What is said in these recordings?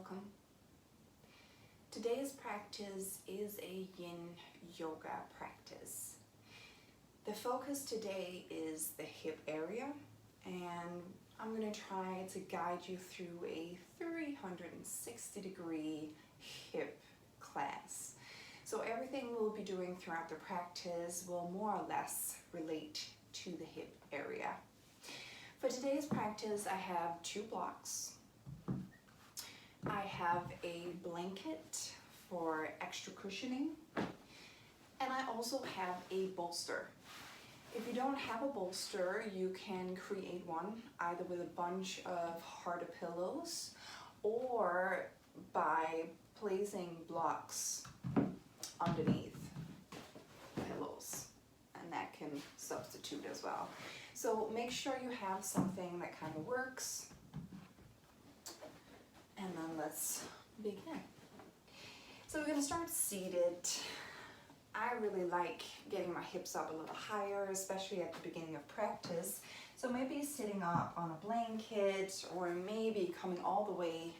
welcome. Today's practice is a Yin Yoga practice. The focus today is the hip area, and I'm going to try to guide you through a 360-degree hip class. So everything we'll be doing throughout the practice will more or less relate to the hip area. For today's practice, I have 2 blocks. I have a blanket for extra cushioning, and I also have a bolster. If you don't have a bolster, you can create one either with a bunch of harder pillows or by placing blocks underneath pillows, and that can substitute as well. So make sure you have something that kind of works. And then let's begin. So we're going to start seated. I really like getting my hips up a little higher, especially at the beginning of practice. So maybe sitting up on a blanket, or maybe coming all the way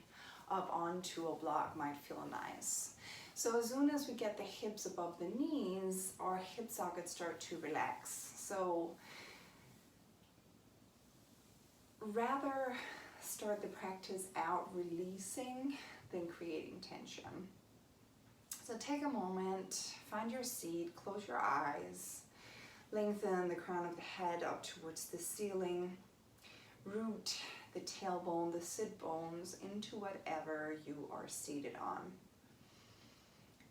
up onto a block might feel nice. So as soon as we get the hips above the knees, our hip sockets start to relax. So rather start the practice out releasing than creating tension. So take a moment, find your seat, close your eyes, lengthen the crown of the head up towards the ceiling, root the tailbone, the sit bones into whatever you are seated on.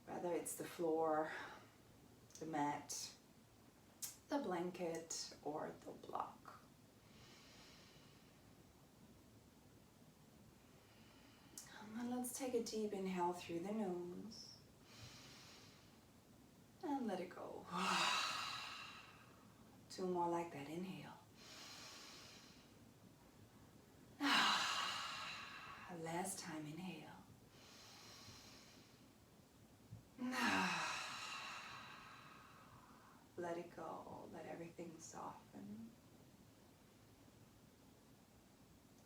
Whether it's the floor, the mat, the blanket, or the block. And let's take a deep inhale through the nose and let it go. 2 more like that. Inhale. Last time, inhale. Let it go. Let everything soften.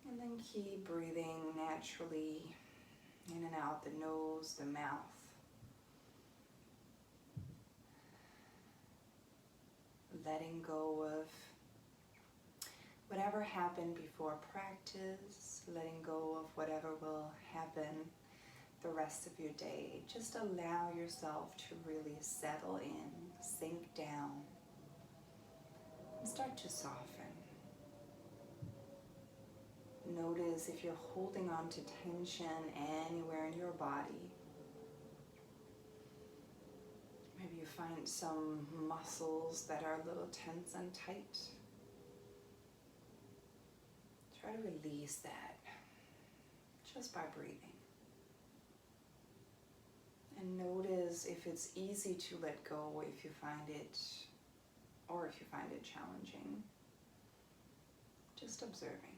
And then keep breathing naturally in and out the nose, the mouth. Letting go of whatever happened before practice, letting go of whatever will happen the rest of your day. Just allow yourself to really settle in, sink down, and start to soften. Notice if you're holding on to tension anywhere in your body. Maybe you find some muscles that are a little tense and tight. Try to release that just by breathing. And notice if it's easy to let go, if you find it, or if you find it challenging. Just observing.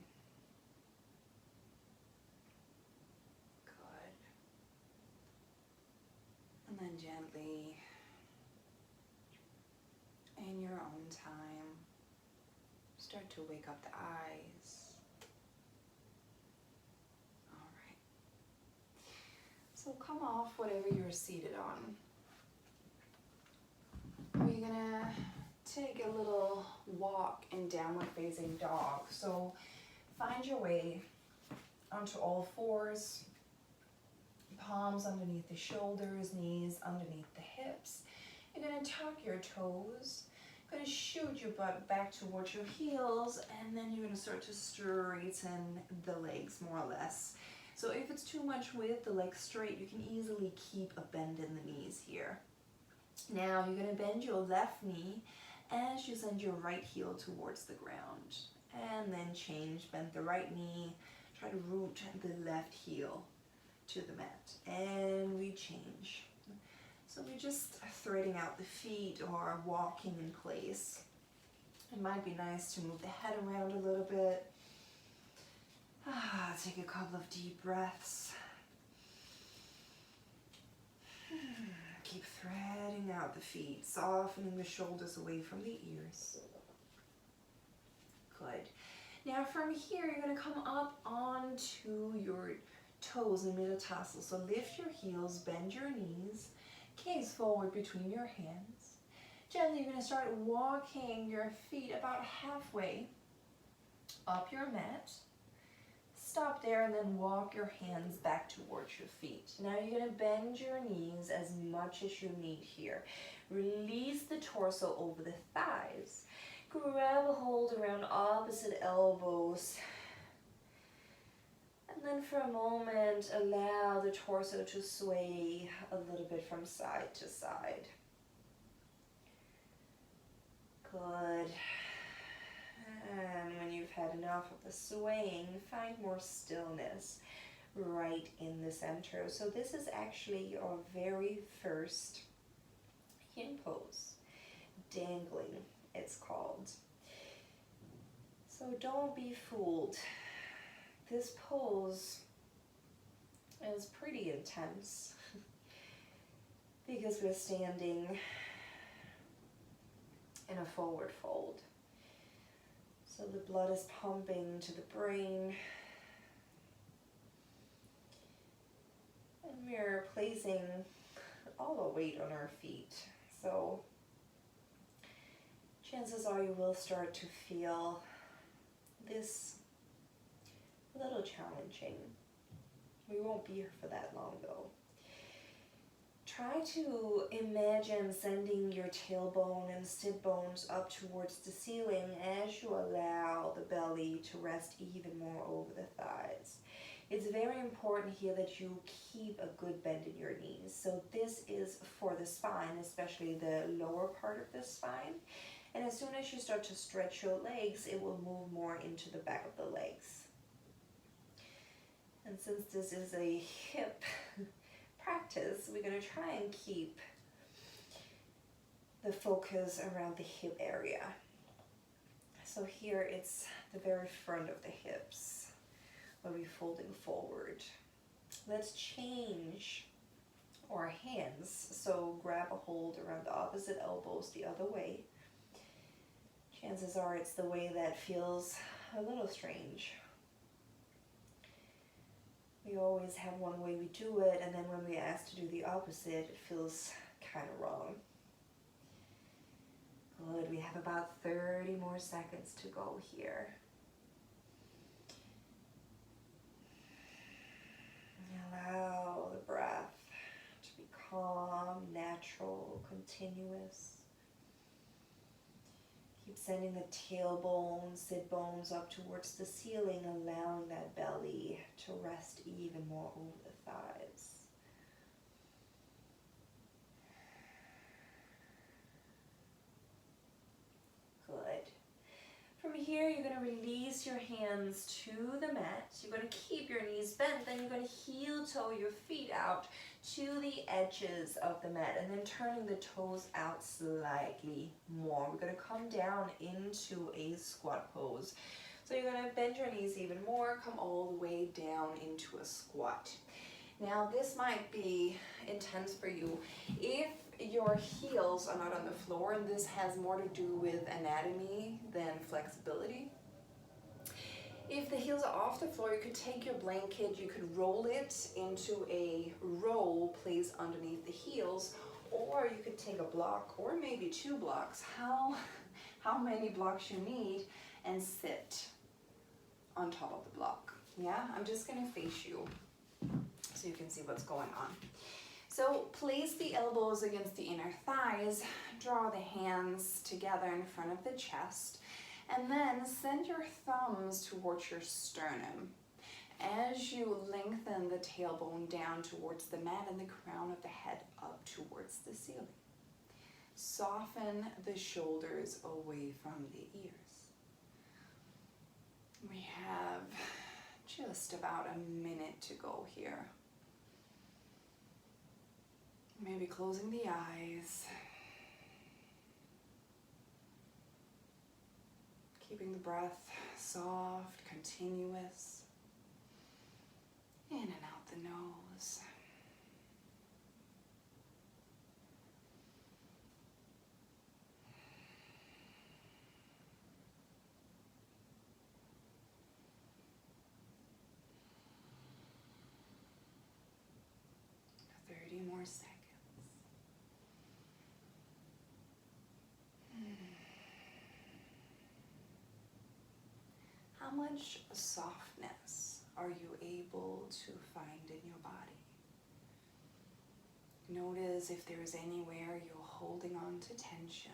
And then gently, in your own time, start to wake up the eyes. All right. So come off whatever you're seated on. We're gonna take a little walk in downward facing dog. So find your way onto all fours. Palms underneath the shoulders, knees underneath the hips. You're going to tuck your toes. You're going to shoot your butt back towards your heels, and then you're going to start to straighten the legs more or less. So if it's too much with the legs straight, you can easily keep a bend in the knees here. Now you're going to bend your left knee as you send your right heel towards the ground. And then change, bend the right knee, try to root the left heel to the mat, and we change. So we're just threading out the feet or walking in place. It might be nice to move the head around a little bit. Take a couple of deep breaths. Keep threading out the feet, softening the shoulders away from the ears. Good. Now from here, you're going to come up onto your toes and metatarsals. So lift your heels, bend your knees, gaze forward between your hands. Gently, you're going to start walking your feet about halfway up your mat. Stop there and then walk your hands back towards your feet. Now you're going to bend your knees as much as you need here. Release the torso over the thighs. Grab a hold around opposite elbows. And then for a moment, allow the torso to sway a little bit from side to side. Good. And when you've had enough of the swaying, find more stillness right in the center. So this is actually your very first yin pose. Dangling, it's called. So don't be fooled. This pose is pretty intense because we're standing in a forward fold. So the blood is pumping to the brain. And we're placing all our weight on our feet. So chances are you will start to feel this a little challenging. We won't be here for that long though. Try to imagine sending your tailbone and sit bones up towards the ceiling as you allow the belly to rest even more over the thighs. It's very important here that you keep a good bend in your knees. So this is for the spine, especially the lower part of the spine. And as soon as you start to stretch your legs, it will move more into the back of the legs. And since this is a hip practice, we're going to try and keep the focus around the hip area. So here it's the very front of the hips where we're folding forward. Let's change our hands. So grab a hold around the opposite elbows the other way. Chances are it's the way that feels a little strange. We always have one way we do it, and then when we ask to do the opposite, it feels kind of wrong. Good, we have about 30 more seconds to go here. Allow the breath to be calm, natural, continuous. Keep sending the tailbone, sit bones up towards the ceiling, allowing that belly to rest even more over the thighs. Good. From here, you're going to release your hands to the mat. You're going to keep your knees bent. Then you're going to heel toe your feet out to the edges of the mat and then turning the toes out slightly more. We're going to come down into a squat pose. So you're going to bend your knees even more, come all the way down into a squat. Now this might be intense for you if your heels are not on the floor, and this has more to do with anatomy than flexibility. If the heels are off the floor, you could take your blanket, you could roll it into a roll placed underneath the heels, or you could take a block or maybe 2 blocks, how many blocks you need, and sit on top of the block. Yeah, I'm just gonna face you so you can see what's going on. So place the elbows against the inner thighs, draw the hands together in front of the chest, and then send your thumbs towards your sternum. As you lengthen the tailbone down towards the mat and the crown of the head up towards the ceiling. Soften the shoulders away from the ears. We have just about a minute to go here. Maybe closing the eyes. Keeping the breath soft, continuous. In and out the nose. more seconds. How much softness are you able to find in your body? Notice if there is anywhere you're holding on to tension.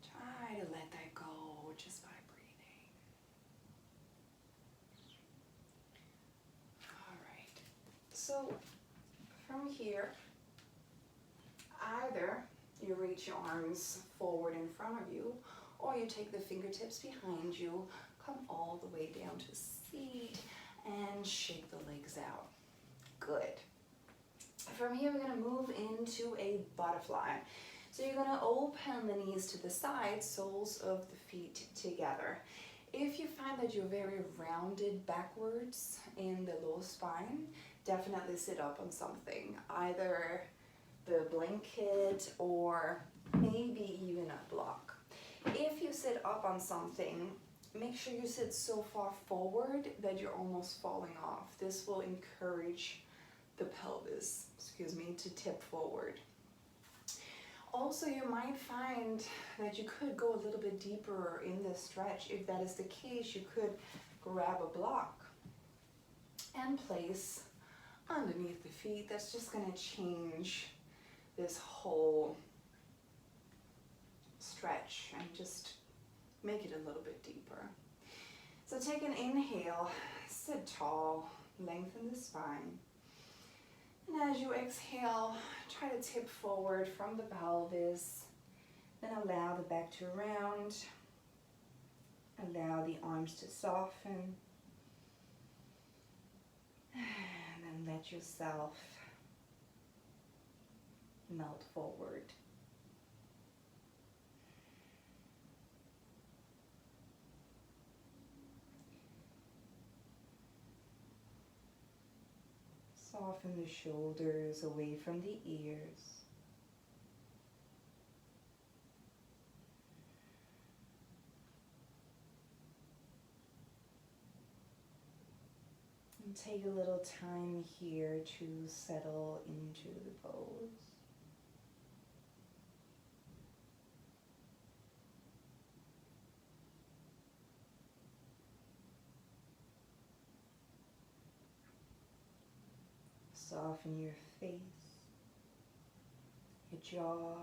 Try to let that go just by breathing. All right. So from here, either you reach your arms forward in front of you, or you take the fingertips behind you, come all the way down to seat, and shake the legs out. Good. From here, we're going to move into a butterfly. So you're going to open the knees to the side, soles of the feet together. If you find that you're very rounded backwards in the lower spine, definitely sit up on something, either the blanket or maybe even a block. If you sit up on something, make sure you sit so far forward that you're almost falling off. This will encourage the pelvis, to tip forward. Also, you might find that you could go a little bit deeper in this stretch. If that is the case, you could grab a block and place underneath the feet. That's just going to change this whole stretch and just make it a little bit deeper. So take an inhale, sit tall, lengthen the spine. And as you exhale, try to tip forward from the pelvis. Then allow the back to round. Allow the arms to soften. And then let yourself melt forward. Soften the shoulders away from the ears. And take a little time here to settle into the pose. Soften your face, your jaw,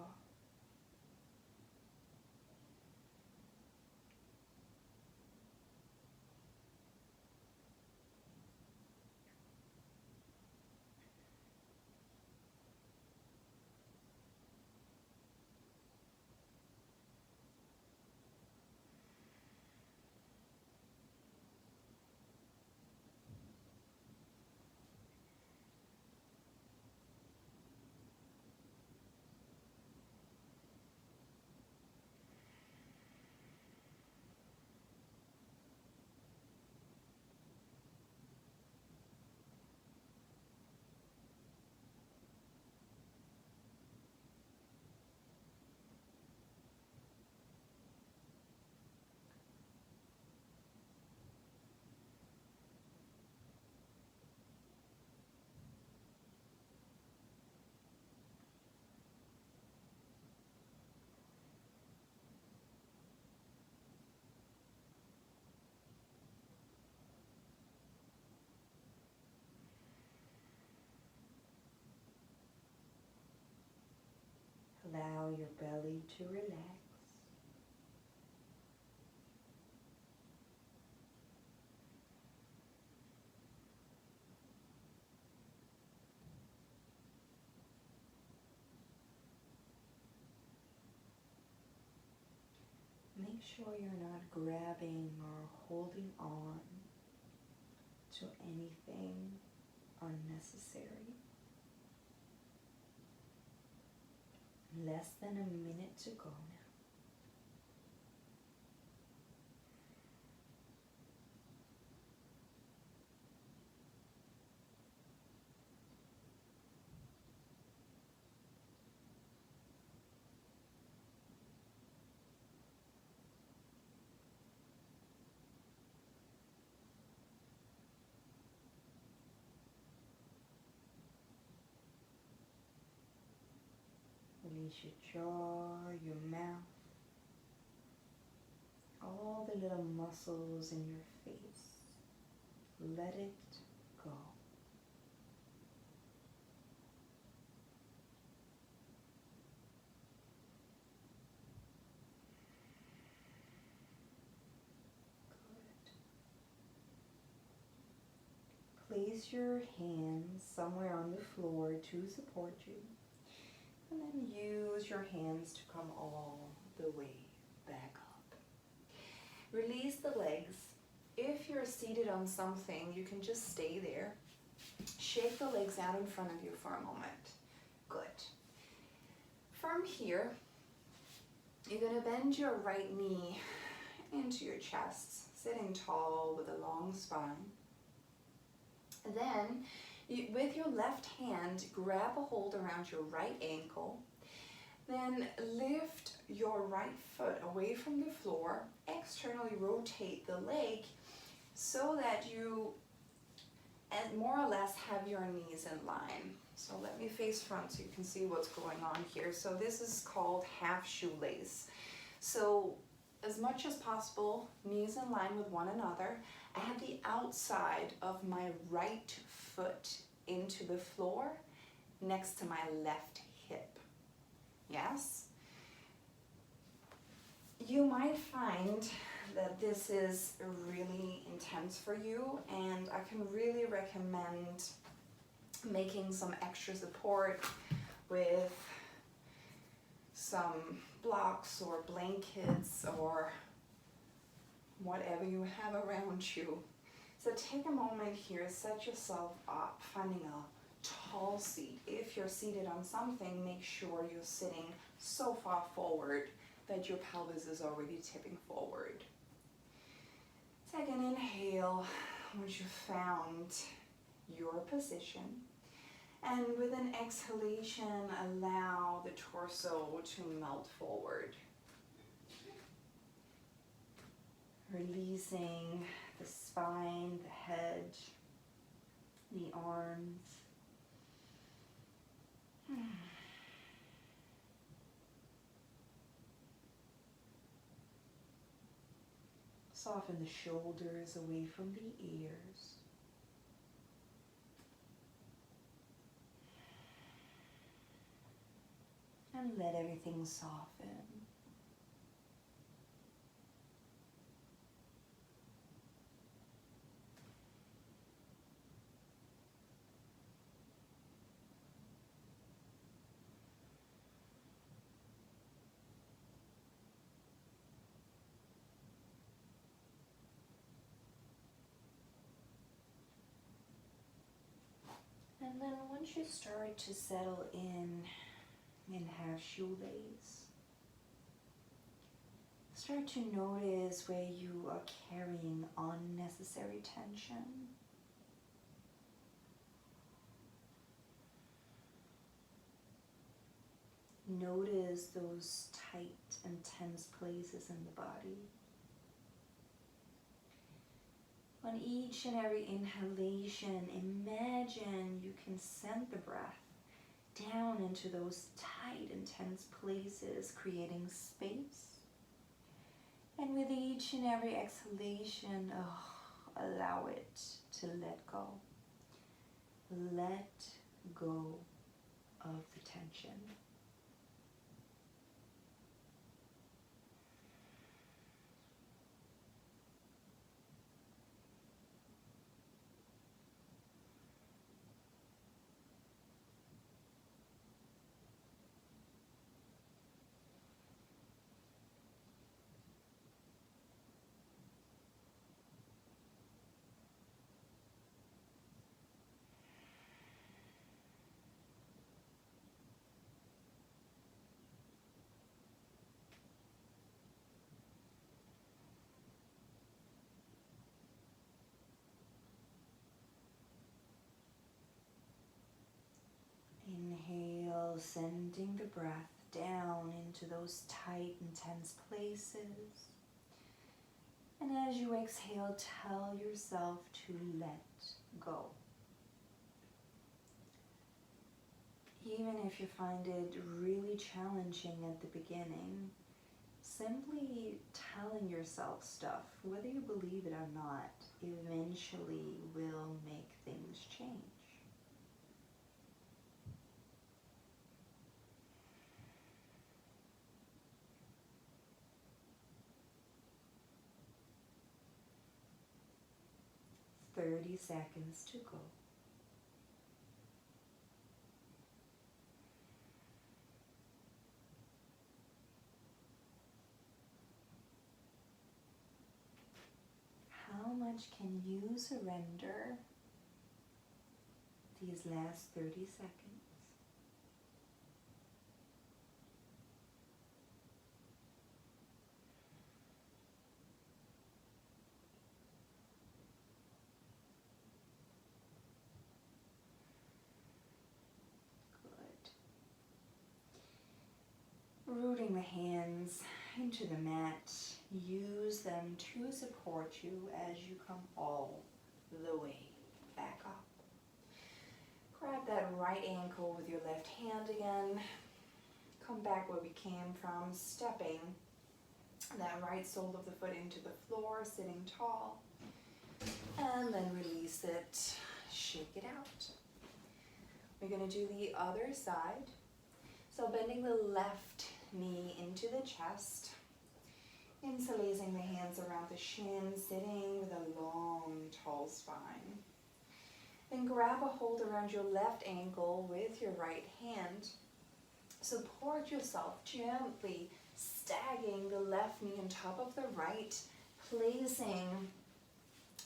allow your belly to relax. Make sure you're not grabbing or holding on to anything unnecessary. Less than a minute to go now. Release your jaw, your mouth, all the little muscles in your face. Let it go. Place your hands somewhere on the floor to support you. And then use your hands to come all the way back up. Release the legs. If you're seated on something, you can just stay there. Shake the legs out in front of you for a moment. Good. From here, you're going to bend your right knee into your chest, sitting tall with a long spine. Then, with your left hand, grab a hold around your right ankle. Then lift your right foot away from the floor. Externally rotate the leg so that you more or less have your knees in line. So let me face front so you can see what's going on here. So this is called half shoelace. So as much as possible, knees in line with one another. I have the outside of my right foot into the floor next to my left hip. Yes? You might find that this is really intense for you, and I can really recommend making some extra support with some blocks or blankets or whatever you have around you. So take a moment here, set yourself up, finding a tall seat. If you're seated on something, make sure you're sitting so far forward that your pelvis is already tipping forward. Take an inhale once you've found your position. And with an exhalation, allow the torso to melt forward. Releasing the spine, the head, the arms. Soften the shoulders away from the ears. And let everything soften. And then once you start to settle in half shoelace, start to notice where you are carrying unnecessary tension. Notice those tight and tense places in the body. On each and every inhalation, imagine you can send the breath down into those tight and tense places, creating space. And with each and every exhalation, allow it to let go. Let go of the tension. Inhale, sending the breath down into those tight and tense places. And as you exhale, tell yourself to let go. Even if you find it really challenging at the beginning, simply telling yourself stuff, whether you believe it or not, eventually will make things change. "30 seconds to go." How much can you surrender these last 30 seconds? Good. Rooting the hands into the mat, use them to support you as you come all the way back up. Grab that right ankle with your left hand again. Come back where we came from, stepping that right sole of the foot into the floor, sitting tall. And then release it, shake it out. We're going to do the other side. So bending the left knee into the chest, interlacing the hands around the shin, sitting with a long, tall spine. Then grab a hold around your left ankle with your right hand. Support yourself gently, stacking the left knee on top of the right, placing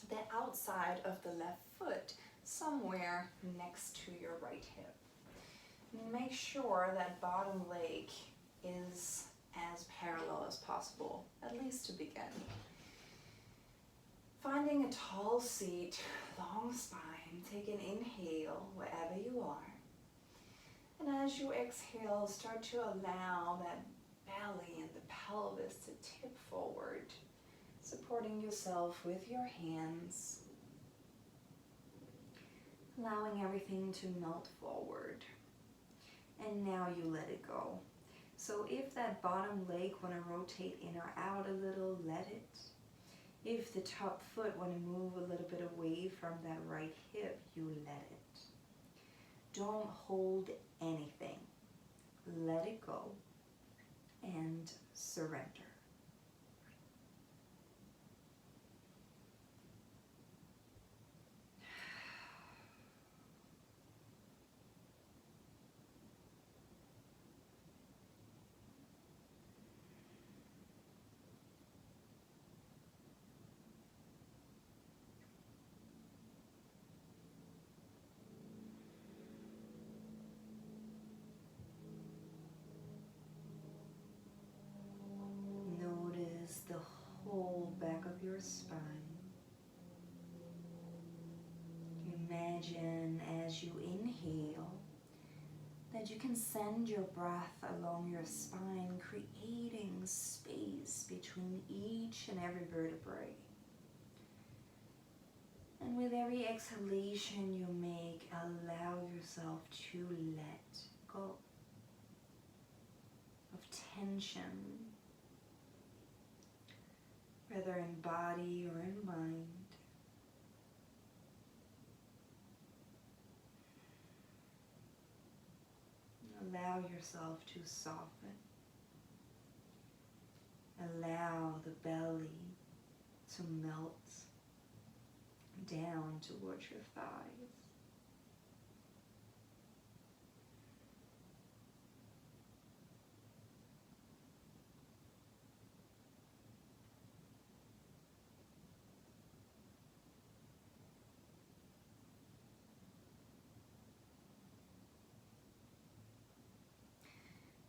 the outside of the left foot somewhere next to your right hip. Make sure that bottom leg is as parallel as possible, at least to begin. Finding a tall seat, long spine, take an inhale wherever you are. And as you exhale, start to allow that belly and the pelvis to tip forward, supporting yourself with your hands, allowing everything to melt forward. And now you let it go. So if that bottom leg want to rotate in or out a little, let it. If the top foot want to move a little bit away from that right hip, you let it. Don't hold anything. Let it go and surrender. Notice the whole back of your spine. Imagine as you inhale that you can send your breath along your spine, creating space between each and every vertebrae. And with every exhalation you make, allow yourself to let go of tension, whether in body or in mind. Allow yourself to soften. Allow the belly to melt down towards your thighs.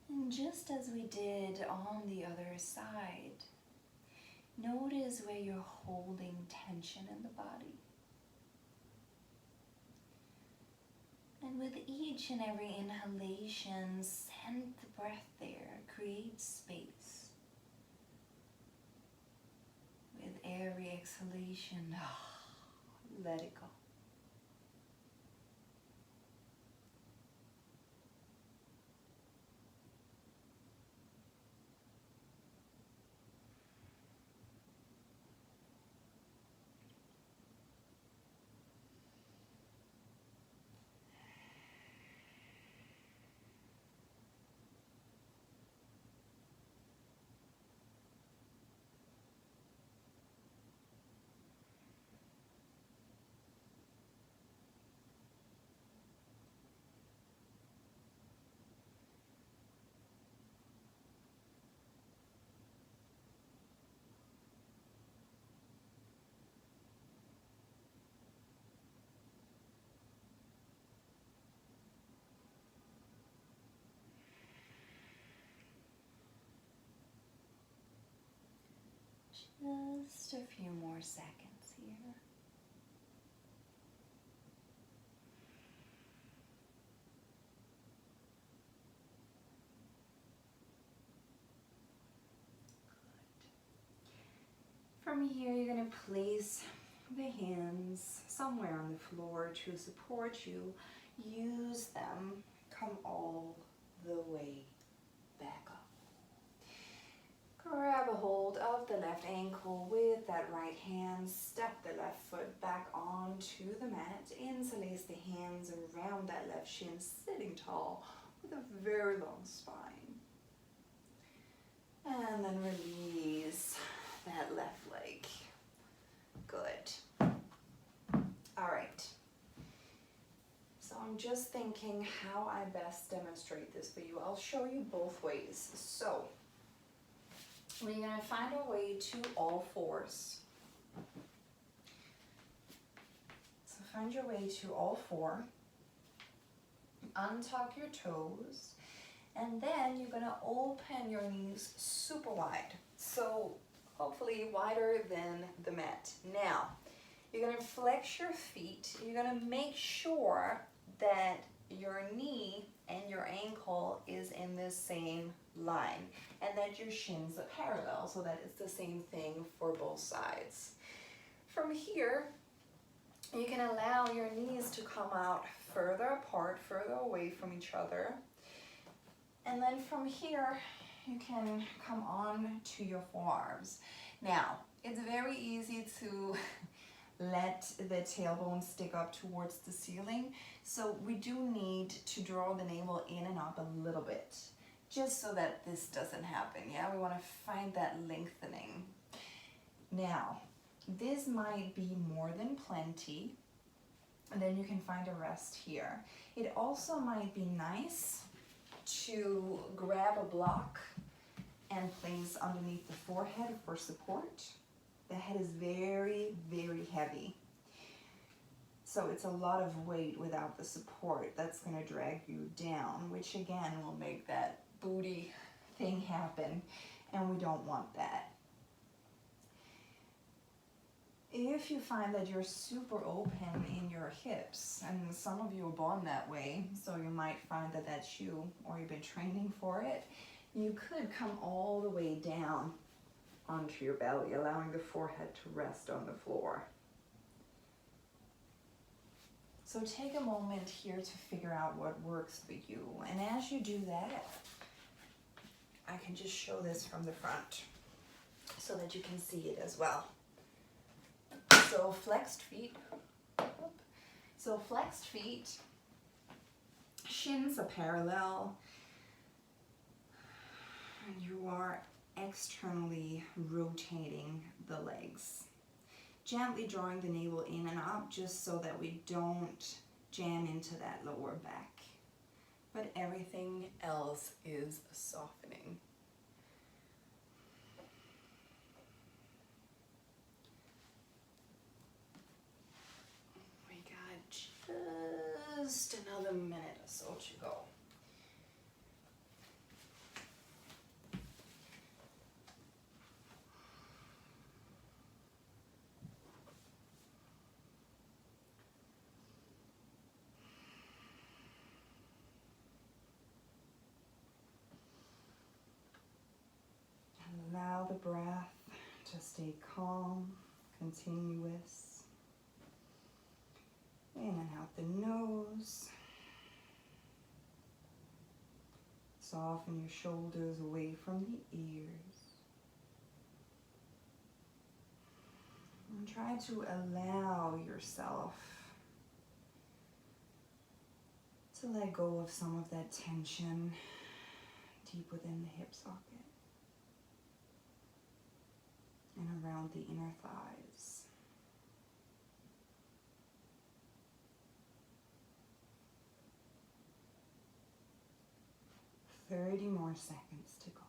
And just as we did on the other side, notice where you're holding tension in the body. And with each and every inhalation, send the breath there, create space. With every exhalation, let it go. Just a few more seconds here. From here, you're going to place the hands somewhere on the floor to support you. Use them, come all the way back up. Grab a hold of the left ankle with that right hand. Step the left foot back onto the mat. Interlace the hands around that left shin, sitting tall with a very long spine. And then release that left leg. Good. All right. So I'm just thinking how I best demonstrate this for you. I'll show you both ways. So we're going to find our way to all fours. So find your way to all four. Untuck your toes. And then you're going to open your knees super wide. So hopefully wider than the mat. Now, you're going to flex your feet. You're going to make sure that your knee and your ankle is in the same line and that your shins are parallel, so that it's the same thing for both sides. From here, you can allow your knees to come out further apart, further away from each other. And then from here, you can come on to your forearms. Now, it's very easy to let the tailbone stick up towards the ceiling. So we do need to draw the navel in and up a little bit, just so that this doesn't happen. Yeah, we want to find that lengthening. Now, this might be more than plenty, and then you can find a rest here. It also might be nice to grab a block and place underneath the forehead for support. The head is very, very heavy. So it's a lot of weight without the support that's going to drag you down, which again will make that booty thing happen, and we don't want that. If you find that you're super open in your hips, and some of you are born that way, so you might find that that's you, or you've been training for it, you could come all the way down onto your belly, allowing the forehead to rest on the floor. So take a moment here to figure out what works for you. And as you do that, I can just show this from the front so that you can see it as well. So flexed feet. So flexed feet, shins are parallel, and you are externally rotating the legs. Gently drawing the navel in and up just so that we don't jam into that lower back. But everything else is softening. We got just another minute or so to go. Allow the breath to stay calm, continuous. In and out the nose. Soften your shoulders away from the ears. And try to allow yourself to let go of some of that tension deep within the hip socket and around the inner thighs. "30 more seconds to go."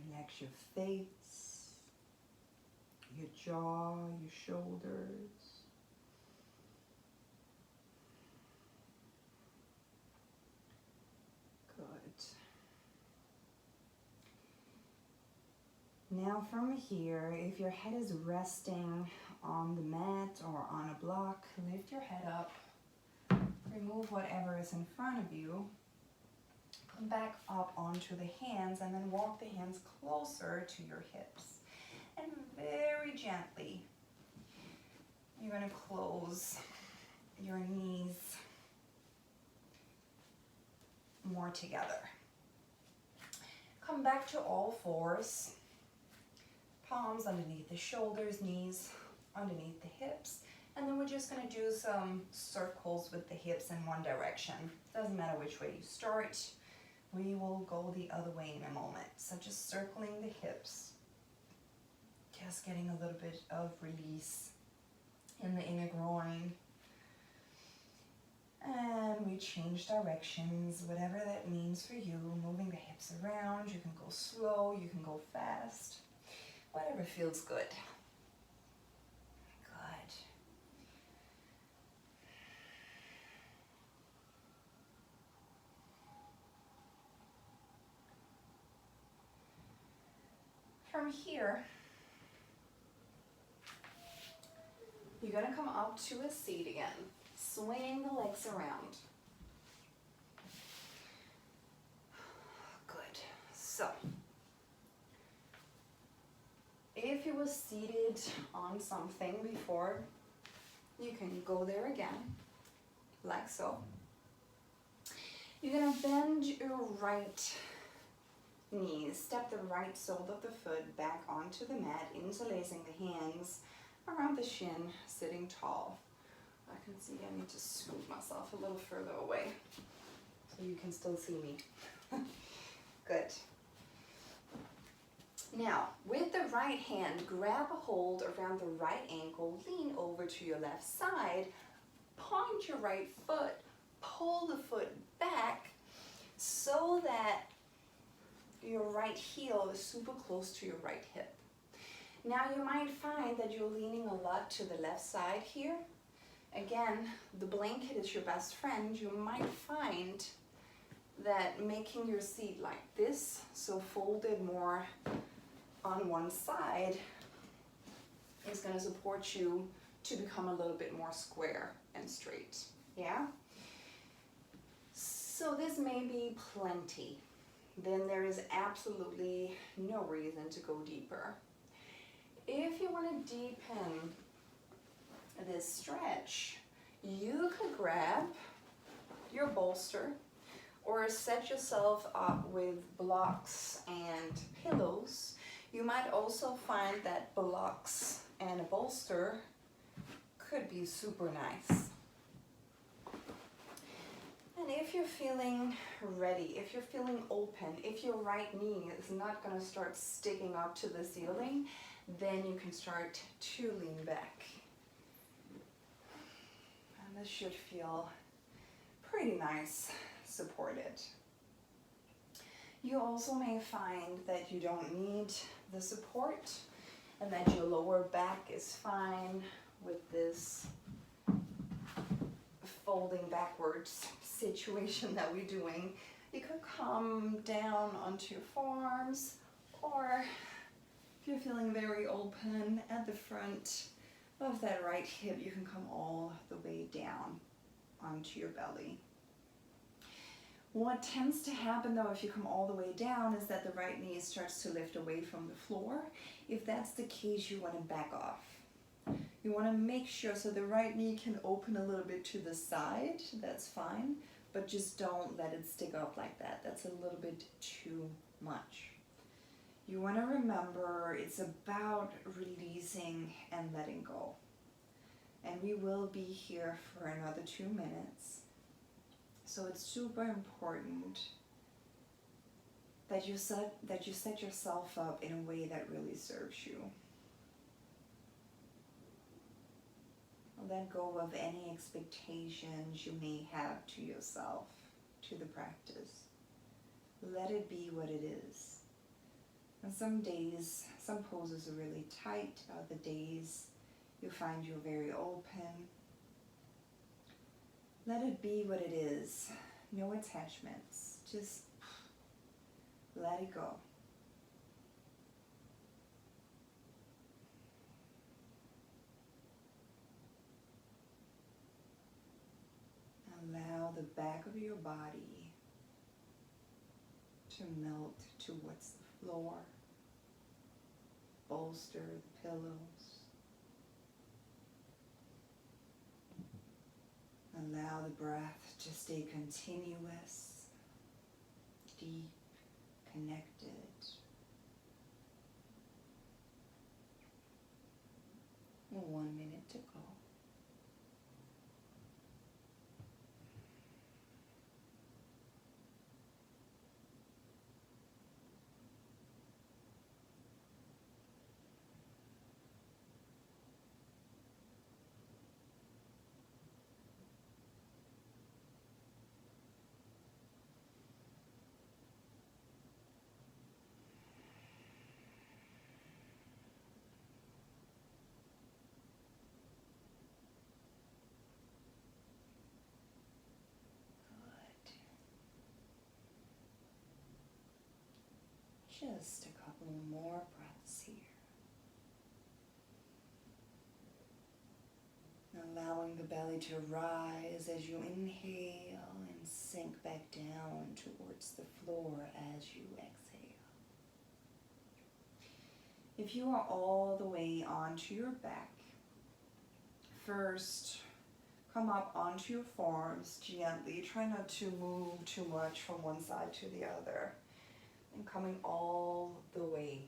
Relax your face, your jaw, your shoulders. Good. Now from here, if your head is resting on the mat or on a block, lift your head up, remove whatever is in front of you, come back up onto the hands, and then walk the hands closer to your hips. And very gently, you're going to close your knees more together. Come back to all fours. Palms underneath the shoulders, knees underneath the hips. And then we're just going to do some circles with the hips in one direction. Doesn't matter which way you start. We will go the other way in a moment. So just circling the hips. Just getting a little bit of release in the inner groin. And we change directions, whatever that means for you. Moving the hips around. You can go slow, you can go fast. Whatever feels good. Good. From here, you're going to come up to a seat again, swinging the legs around. Good. So, if you were seated on something before, you can go there again, like so. You're going to bend your right knee, step the right sole of the foot back onto the mat, interlacing the hands around the shin, sitting tall. I can see I need to scoot myself a little further away so you can still see me. Good. Now, with the right hand, grab a hold around the right ankle, lean over to your left side, point your right foot, pull the foot back so that your right heel is super close to your right hip. Now you might find that you're leaning a lot to the left side here. Again, the blanket is your best friend. You might find that making your seat like this, so folded more on one side, is going to support you to become a little bit more square and straight. Yeah? So this may be plenty. Then there is absolutely no reason to go deeper. If you want to deepen this stretch, you could grab your bolster or set yourself up with blocks and pillows. You might also find that blocks and a bolster could be super nice. And if you're feeling ready, if you're feeling open, if your right knee is not going to start sticking up to the ceiling, then you can start to lean back. And this should feel pretty nice, supported. You also may find that you don't need the support and that your lower back is fine with this folding backwards situation that we're doing. You could come down onto your forearms, or if you're feeling very open at the front of that right hip, you can come all the way down onto your belly. What tends to happen though if you come all the way down is that the right knee starts to lift away from the floor. If that's the case, you want to back off. You want to make sure so the right knee can open a little bit to the side, that's fine, but just don't let it stick up like that. That's a little bit too much. You want to remember it's about releasing and letting go. And we will be here for another 2 minutes. So it's super important that you set yourself up in a way that really serves you. Let go of any expectations you may have to yourself, to the practice. Let it be what it is. And some days, some poses are really tight, other days you find you're very open. Let it be what it is. No attachments. Just let it go. Allow the back of your body to melt towards the floor. Bolster the pillows. Allow the breath to stay continuous, deep, connected. Well, 1 minute to go. Just a couple more breaths here. Allowing the belly to rise as you inhale and sink back down towards the floor as you exhale. If you are all the way onto your back, first come up onto your forearms gently. Try not to move too much from one side to the other. And coming all the way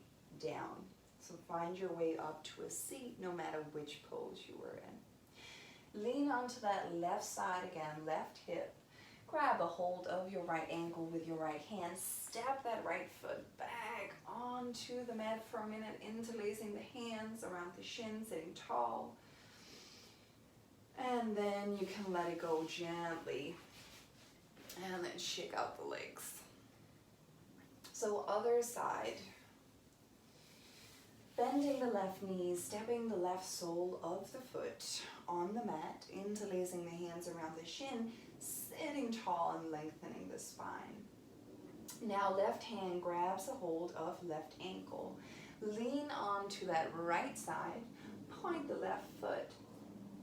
down. So find your way up to a seat no matter which pose you were in. Lean onto that left side again, left hip. Grab a hold of your right ankle with your right hand. Step that right foot back onto the mat for a minute, interlacing the hands around the shin, sitting tall. And then you can let it go gently. And then shake out the legs. So other side, bending the left knee, stepping the left sole of the foot on the mat, interlacing the hands around the shin, sitting tall and lengthening the spine. Now left hand grabs a hold of left ankle. Lean onto that right side, point the left foot,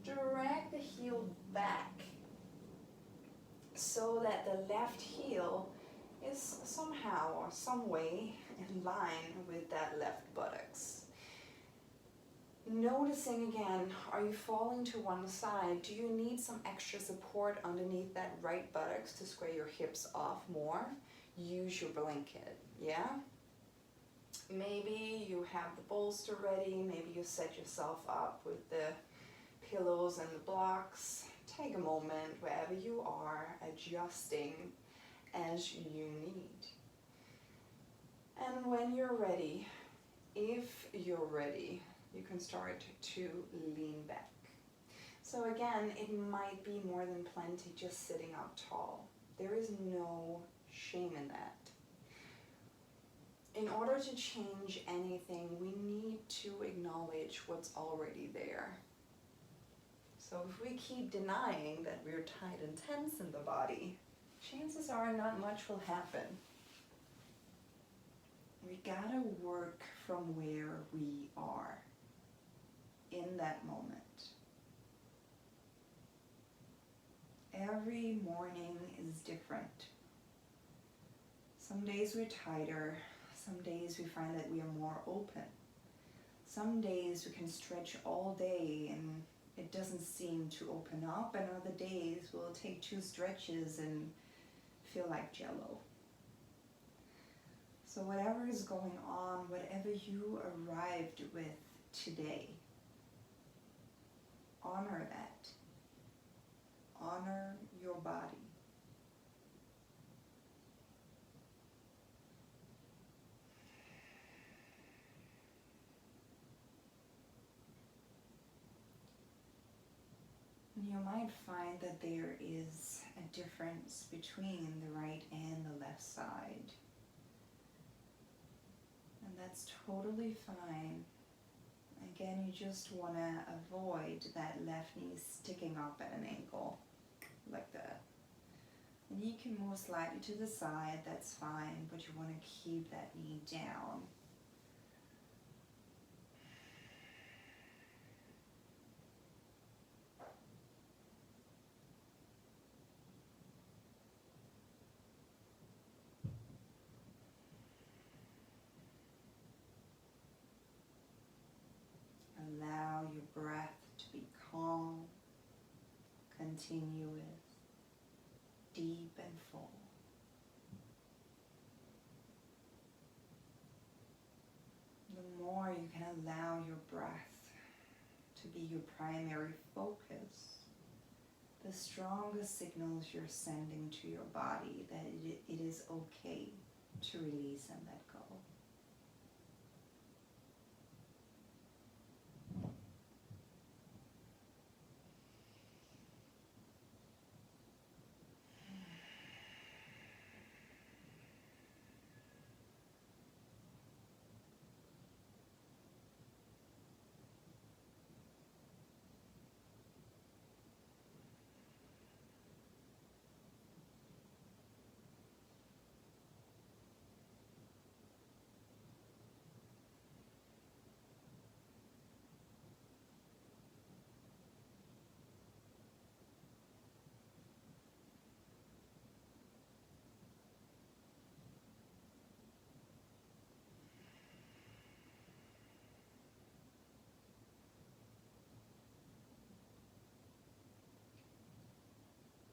drag the heel back so that the left heel is somehow or some way in line with that left buttocks. Noticing again, are you falling to one side? Do you need some extra support underneath that right buttocks to square your hips off more? Use your blanket, yeah? Maybe you have the bolster ready, maybe you set yourself up with the pillows and the blocks. Take a moment wherever you are, adjusting as you need. And when you're ready, if you're ready, you can start to lean back. So again, it might be more than plenty just sitting up tall. There is no shame in that. In order to change anything, we need to acknowledge what's already there. So if we keep denying that we're tight and tense in the body, chances are not much will happen. We gotta work from where we are in that moment. Every morning is different. Some days we're tighter, some days we find that we are more open. Some days we can stretch all day and it doesn't seem to open up, and other days we'll take 2 stretches and feel like jello. So whatever is going on, whatever you arrived with today, honor that. Honor your body. You might find that there is a difference between the right and the left side. And that's totally fine. Again, you just want to avoid that left knee sticking up at an ankle, like that. And you can move slightly to the side, that's fine, but you want to keep that knee down. Allow your breath to be calm, continuous, deep and full. The more you can allow your breath to be your primary focus, the stronger signals you're sending to your body that it is okay to release and let go.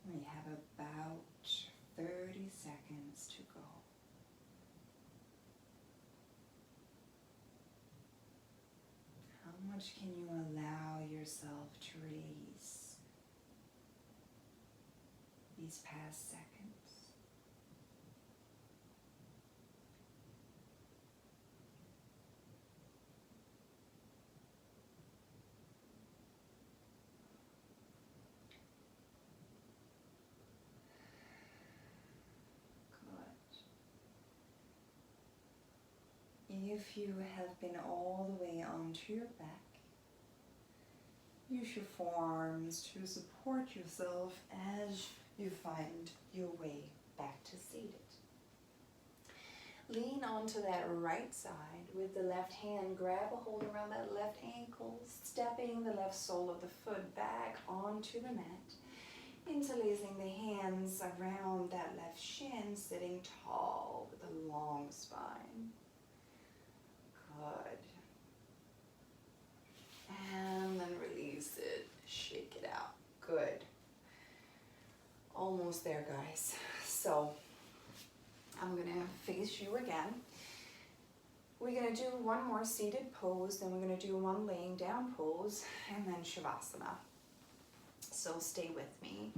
We have about 30 seconds to go. How much can you allow yourself to release these past seconds? If you have been all the way onto your back, use your forearms to support yourself as you find your way back to seated. Lean onto that right side with the left hand. Grab a hold around that left ankle, stepping the left sole of the foot back onto the mat. Interlacing the hands around that left shin, sitting tall with a long spine. Good. And then release it, shake it out. Good. Almost there, guys. So I'm gonna face you again. We're gonna do one more seated pose, then we're gonna do one laying down pose, and then Shavasana. So stay with me.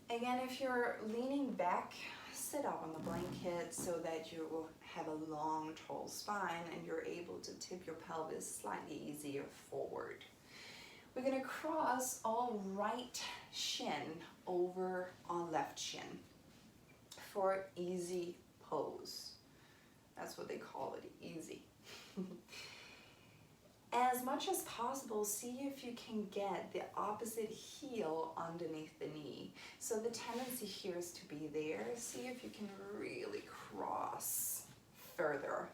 Again, if you're leaning back, sit up on the blanket so that you will have a long, tall spine and you're able to tip your pelvis slightly easier forward. We're gonna cross all right shin over on left shin for easy pose. That's what they call it, easy. As much as possible, see if you can get the opposite heel underneath the knee. So the tendency here is to be there. See if you can really cross further.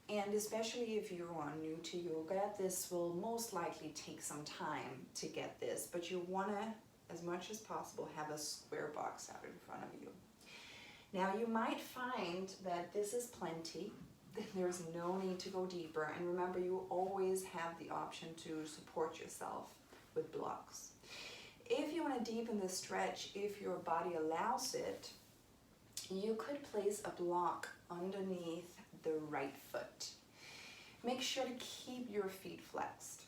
And especially if you are new to yoga, this will most likely take some time to get this, but you want to, as much as possible, have a square box out in front of you. Now you might find that this is plenty. There's no need to go deeper, and remember, you always have the option to support yourself with blocks. If you want to deepen the stretch, if your body allows it, you could place a block underneath the right foot. Make sure to keep your feet flexed.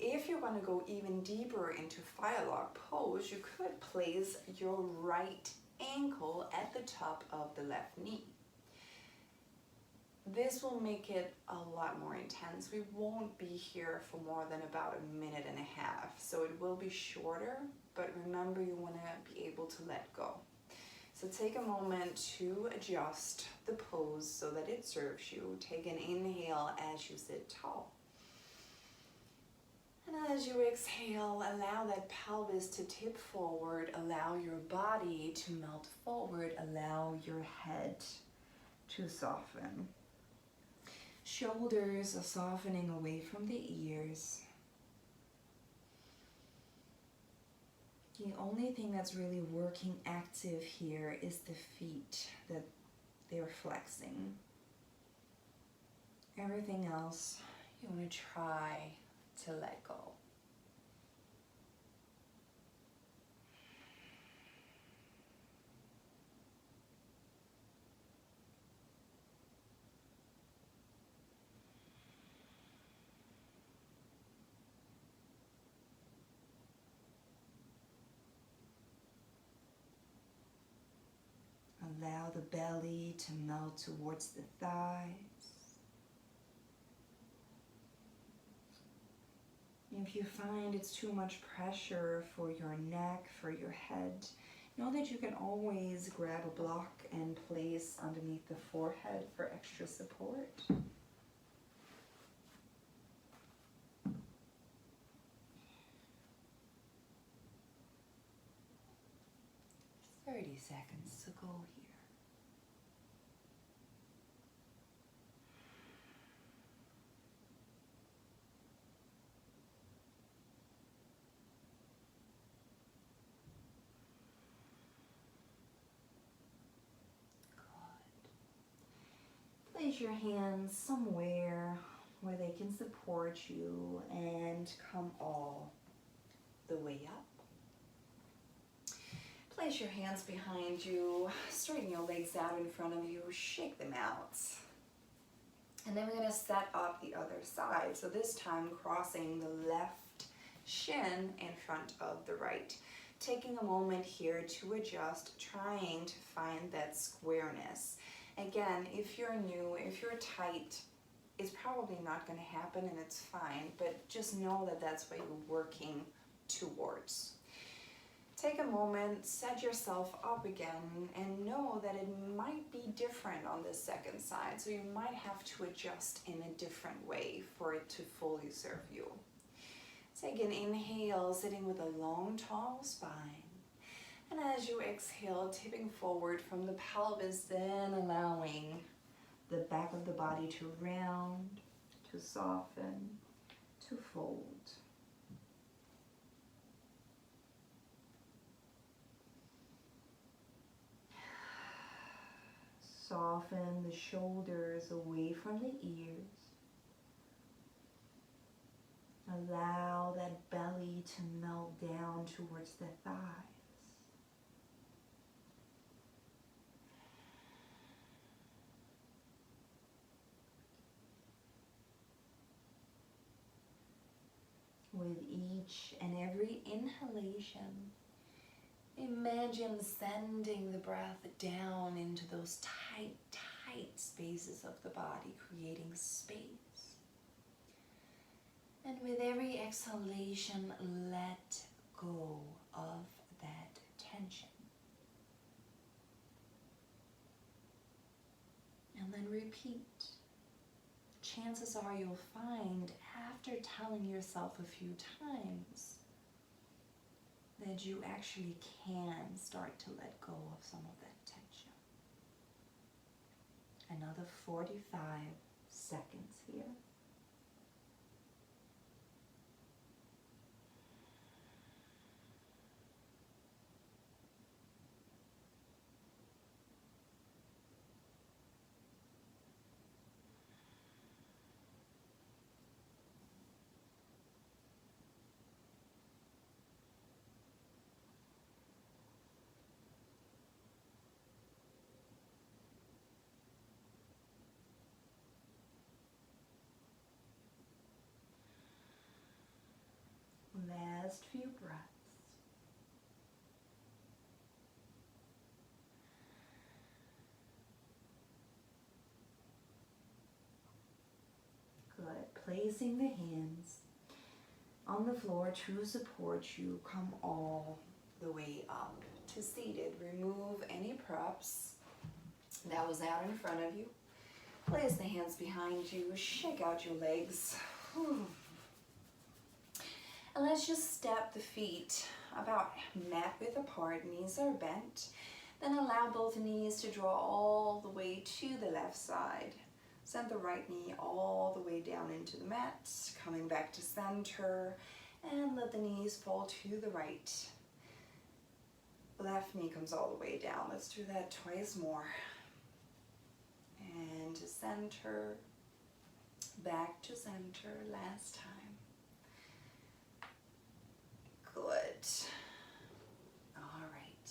If you're going to go even deeper into firelock pose, you could place your right ankle at the top of the left knee. This will make it a lot more intense. We won't be here for more than about 1.5 minutes, so it will be shorter, but remember, you want to be able to let go. So take a moment to adjust the pose so that it serves you. Take an inhale as you sit tall. And as you exhale, allow that pelvis to tip forward. Allow your body to melt forward. Allow your head to soften. Shoulders are softening away from the ears. The only thing that's really working active here is the feet, that they're flexing. Everything else, you want to try to let go. Allow the belly to melt towards the thighs. If you find it's too much pressure for your neck, for your head, know that you can always grab a block and place underneath the forehead for extra support. 30 seconds to go here. Good. Place your hands somewhere where they can support you and come all the way up. Place your hands behind you, straighten your legs out in front of you, shake them out. And then we're going to set up the other side. So this time crossing the left shin in front of the right. Taking a moment here to adjust, trying to find that squareness. Again, if you're new, if you're tight, it's probably not going to happen and it's fine, but just know that that's what you're working towards. Take a moment, set yourself up again, and know that it might be different on the second side. So you might have to adjust in a different way for it to fully serve you. Take an inhale, sitting with a long, tall spine. And as you exhale, tipping forward from the pelvis, then allowing the back of the body to round, to soften, to fold. Soften the shoulders away from the ears. Allow that belly to melt down towards the thighs. With each and every inhalation, imagine sending the breath down into those tight, tight spaces of the body, creating space. And with every exhalation, let go of that tension. And then repeat. Chances are you'll find after telling yourself a few times that you actually can start to let go of some of that tension. Another 45 seconds here. Last few breaths. Good. Placing the hands on the floor to support you, come all the way up to to seated. Remove any props that was out in front of you. Place the hands behind you. Shake out your legs. And let's just step the feet about mat width apart. Knees are bent. Then allow both knees to draw all the way to the left side. Send the right knee all the way down into the mat. Coming back to center. And let the knees fall to the right. Left knee comes all the way down. Let's do that twice more. And to center. Back to center. Last time. Good. All right.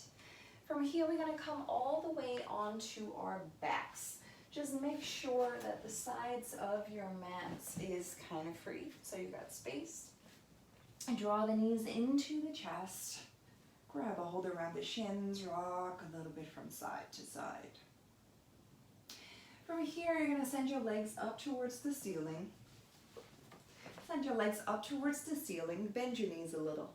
From here, we're going to come all the way onto our backs. Just make sure that the sides of your mats is kind of free, so you've got space. Draw the knees into the chest. Grab a hold around the shins. Rock a little bit from side to side. From here, you're going to send your legs up towards the ceiling. Send your legs up towards the ceiling. Bend your knees a little.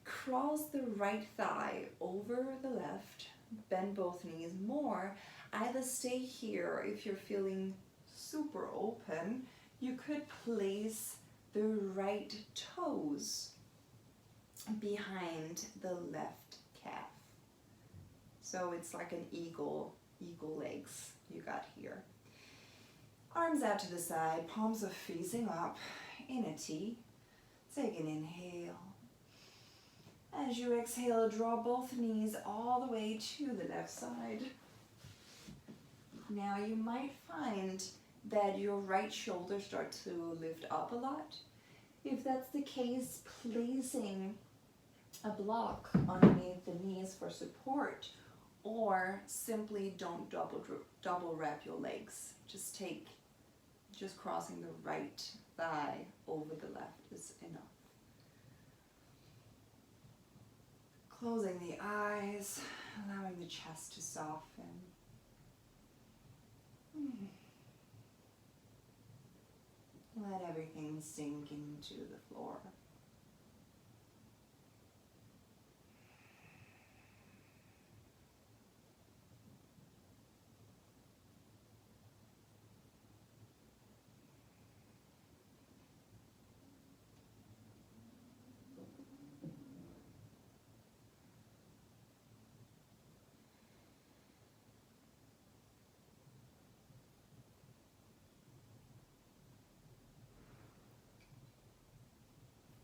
Cross the right thigh over the left. Bend both knees more. Either stay here if you're feeling super open. You could place the right toes behind the left calf. So it's like an eagle legs you got here. Arms out to the side, palms are facing up in a T. Take an inhale. As you exhale, draw both knees all the way to the left side. Now you might find that your right shoulder starts to lift up a lot. If that's the case, placing a block underneath the knees for support, or simply don't double wrap your legs. Just crossing the right thigh over the left is enough. Closing the eyes, allowing the chest to soften. Let everything sink into the floor.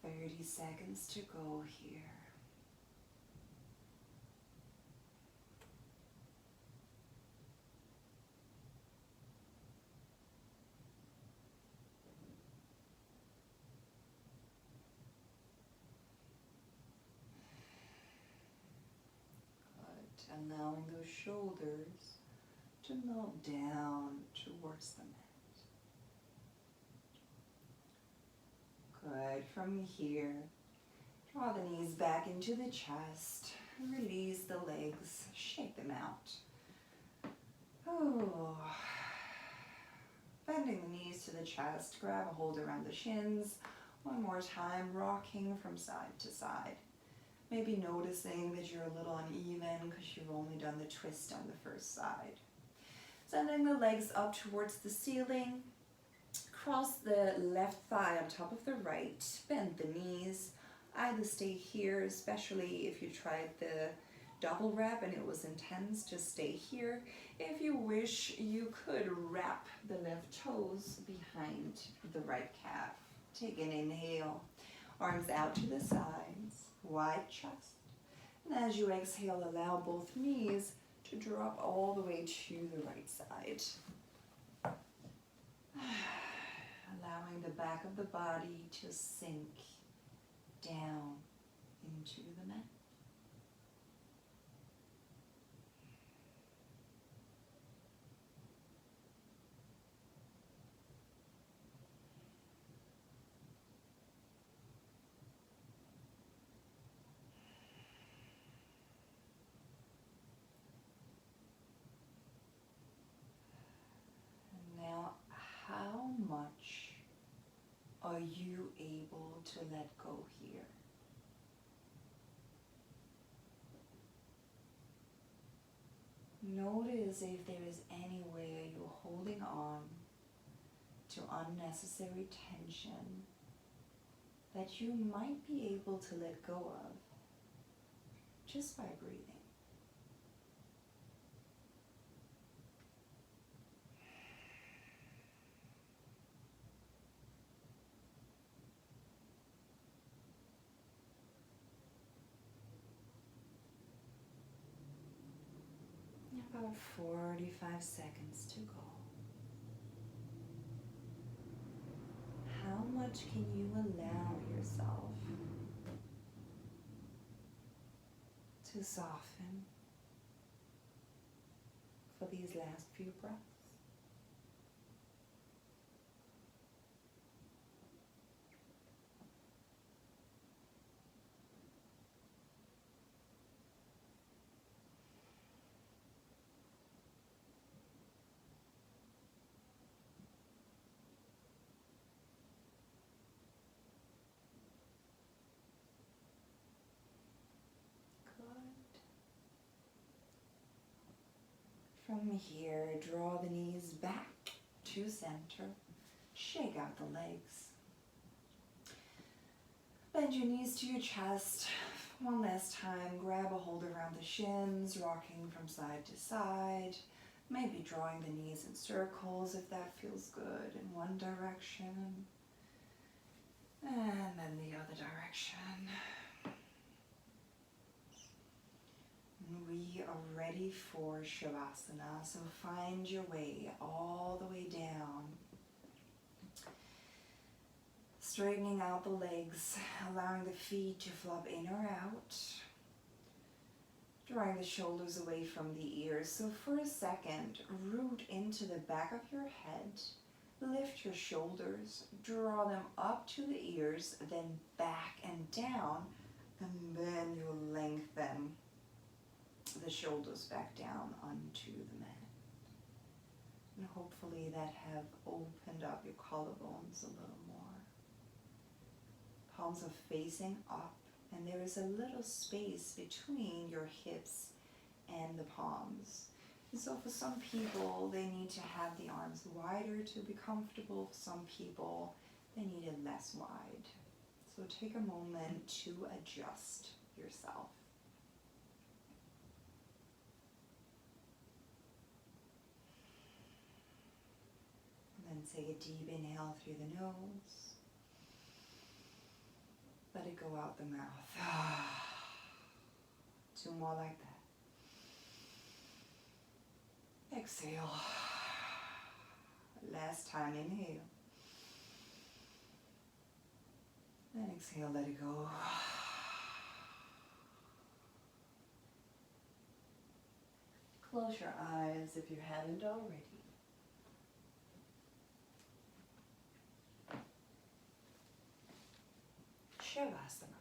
Thirty seconds to go here. Good. Allowing those shoulders to melt down towards the mat. Good. From here, draw the knees back into the chest. Release the legs. Shake them out. Oh. Bending the knees to the chest. Grab a hold around the shins. One more time, rocking from side to side. Maybe noticing that you're a little uneven because you've only done the twist on the first side. Sending the legs up towards the ceiling. Cross the left thigh on top of the right. Bend the knees. Either stay here, especially if you tried the double wrap and it was intense, just stay here. If you wish, you could wrap the left toes behind the right calf. Take an inhale. Arms out to the sides. Wide chest. And as you exhale, allow both knees to drop all the way to the right side. Allowing the back of the body to sink down into the mat. And now, how much are you able to let go here? Notice if there is any way you're holding on to unnecessary tension that you might be able to let go of just by breathing. About 45 seconds to go. How much can you allow yourself to soften for these last few breaths? From here, draw the knees back to center. Shake out the legs. Bend your knees to your chest. One last time, grab a hold around the shins, rocking from side to side. Maybe drawing the knees in circles if that feels good in one direction. And then the other direction. We are ready for Shavasana, so find your way all the way down. Straightening out the legs, allowing the feet to flop in or out. Drawing the shoulders away from the ears. So for a second, root into the back of your head. Lift your shoulders, draw them up to the ears, then back and down, and then you'll lengthen the shoulders back down onto the mat. And hopefully that have opened up your collarbones a little more. Palms are facing up, and there is a little space between your hips and the palms. And so for some people, they need to have the arms wider to be comfortable. For some people, they need it less wide. So take a moment to adjust yourself. And then take a deep inhale through the nose. Let it go out the mouth. 2 more like that. Exhale. Last time, inhale. And exhale, let it go. Close your eyes if you haven't already. Shavasana.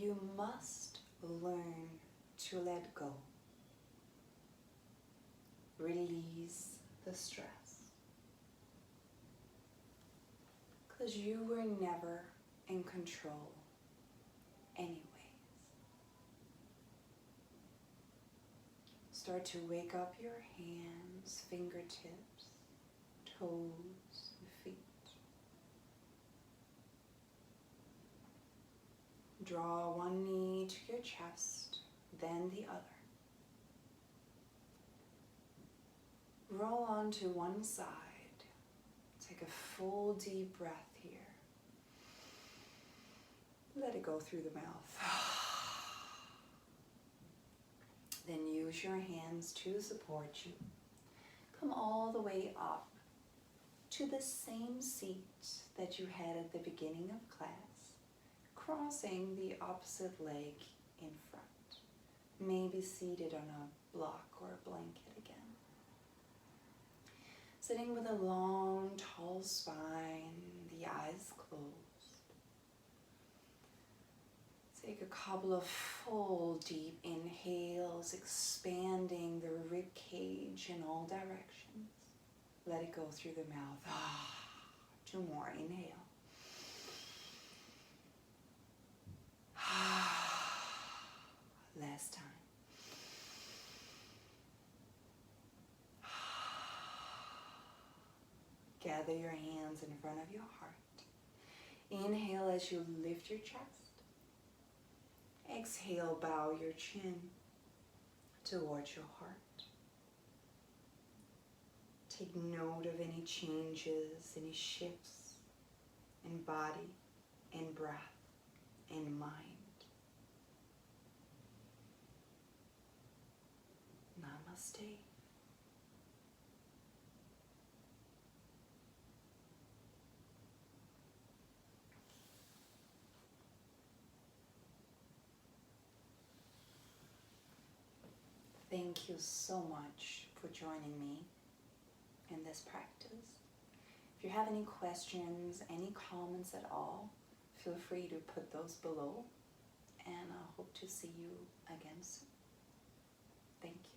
you must learn to let go. Release the stress. Because you were never in control anyways. Start to wake up your hands, fingertips, toes, feet. Draw one knee to your chest, then the other. Roll onto one side. Take a full deep breath here. Let it go through the mouth. Then use your hands to support you. Come all the way up to the same seat that you had at the beginning of class, crossing the opposite leg in front. Maybe seated on a block or a blanket again. Sitting with a long, tall spine, the eyes closed. Take a couple of full, deep inhales, expanding the rib cage in all directions. Let it go through the mouth. 2 more. Inhale. Last time. Gather your hands in front of your heart. Inhale as you lift your chest. Exhale, bow your chin towards your heart. Take note of any changes, any shifts in body, in breath, in mind. Namaste. Thank you so much for joining me in this practice. If you have any questions, any comments at all, feel free to put those below, and I hope to see you again soon. Thank you.